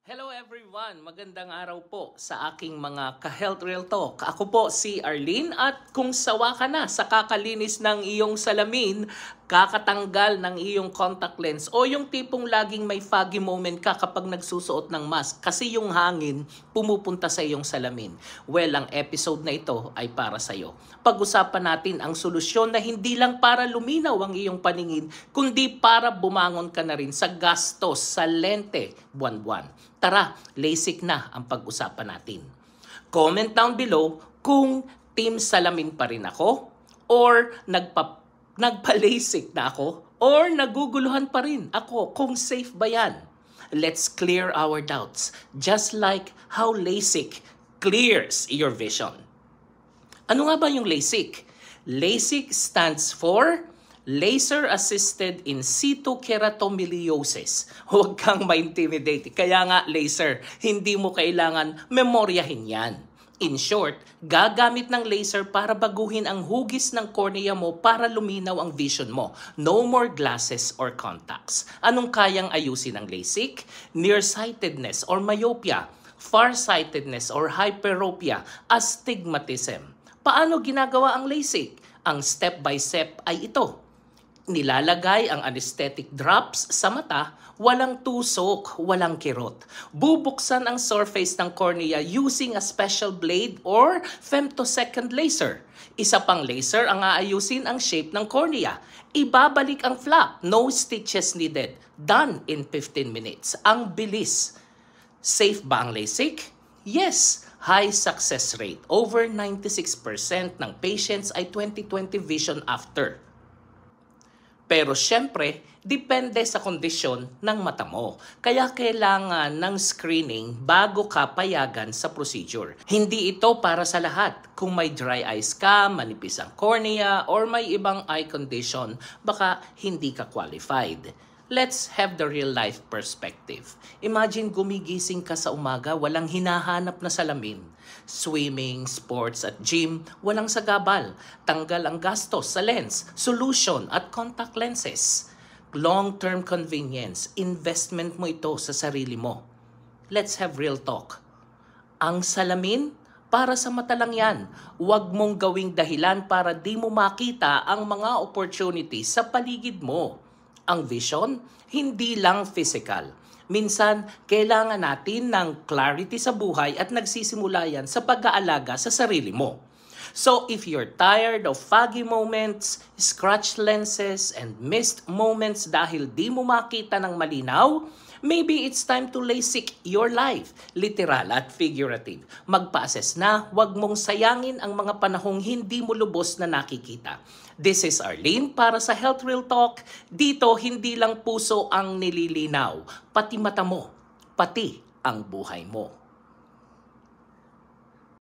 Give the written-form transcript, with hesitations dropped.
Hello everyone! Magandang araw po sa aking mga ka-Health Real Talk. Ako po si Arlene at kung sawa ka na sa kakalinis ng iyong salamin, kakatanggal ng iyong contact lens o yung tipong laging may foggy moment ka kapag nagsusuot ng mask kasi yung hangin pumupunta sa iyong salamin. Well, ang episode na ito ay para sa iyo. Pag-usapan natin ang solusyon na hindi lang para luminaw ang iyong paningin, kundi para bumangon ka na rin sa gastos sa lente buwan-buwan. Tara, LASIK na ang pag-usapan natin. Comment down below kung team salamin pa rin ako or nagpa-LASIK na ako or naguguluhan pa rin ako kung safe ba yan. Let's clear our doubts just like how LASIK clears your vision. Ano nga ba yung LASIK? LASIK stands for Laser-Assisted In Situ Keratomiliosis. Huwag kang ma-intimidate. Kaya nga laser, hindi mo kailangan memoryahin yan. In short, gagamit ng laser para baguhin ang hugis ng cornea mo para luminaw ang vision mo. No more glasses or contacts. Anong kayang ayusin ng LASIK? Nearsightedness or myopia, farsightedness or hyperopia, astigmatism. Paano ginagawa ang LASIK? Ang step-by-step ay ito. Nilalagay ang anesthetic drops sa mata, walang tusok, walang kirot. Bubuksan ang surface ng cornea using a special blade or femtosecond laser. Isa pang laser ang aayusin ang shape ng cornea. Ibabalik ang flap, no stitches needed. Done in 15 minutes. Ang bilis. Safe ba ang LASIK? Yes. High success rate. Over 96% ng patients ay 20/20 vision after. Pero syempre, depende sa kondisyon ng mata mo. Kaya kailangan ng screening bago ka payagan sa procedure. Hindi ito para sa lahat. Kung may dry eyes ka, manipis ang cornea, or may ibang eye condition, baka hindi ka qualified. Let's have the real life perspective. Imagine gumigising ka sa umaga, walang hinahanap na salamin. Swimming, sports at gym, walang sagabal. Tanggal ang gastos sa lens, solution at contact lenses. Long-term convenience, investment mo ito sa sarili mo. Let's have real talk. Ang salamin, para sa mata lang yan. Huwag mong gawing dahilan para di mo makita ang mga opportunities sa paligid mo. Ang vision, hindi lang physical. Minsan, kailangan natin ng clarity sa buhay at nagsisimula yan sa pag-aalaga sa sarili mo. So if you're tired of foggy moments, scratched lenses, and missed moments dahil di mo makita ng malinaw, maybe it's time to LASIK your life, literal at figurative. Magpa-assess na, wag mong sayangin ang mga panahong hindi mo lubos na nakikita. This is Arlene para sa Health Real Talk. Dito, hindi lang puso ang nililinaw, pati mata mo, pati ang buhay mo.